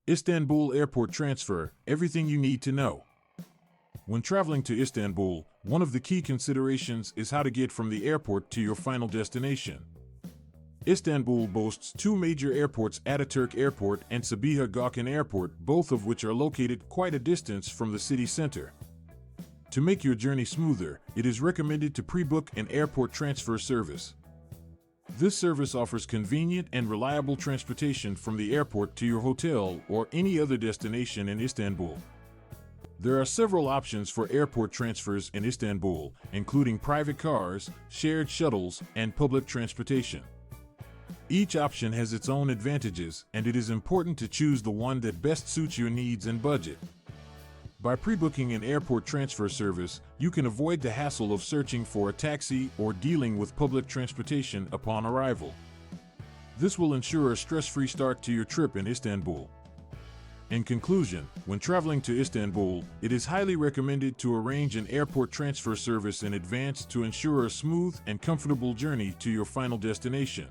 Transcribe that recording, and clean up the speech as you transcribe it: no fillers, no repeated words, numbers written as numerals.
Istanbul Airport Transfer, everything you need to know. When traveling to Istanbul, one of the key considerations is how to get from the airport to your final destination. Istanbul boasts two major airports, Ataturk Airport and Sabiha Gokcen Airport, both of which are located quite a distance from the city center. To make your journey smoother, it is recommended to pre-book an airport transfer service. This service offers convenient and reliable transportation from the airport to your hotel or any other destination in Istanbul. There are several options for airport transfers in Istanbul, including private cars, shared shuttles, and public transportation. Each option has its own advantages, and it is important to choose the one that best suits your needs and budget. By pre-booking an airport transfer service, you can avoid the hassle of searching for a taxi or dealing with public transportation upon arrival. This will ensure a stress-free start to your trip in Istanbul. In conclusion, when traveling to Istanbul, it is highly recommended to arrange an airport transfer service in advance to ensure a smooth and comfortable journey to your final destination.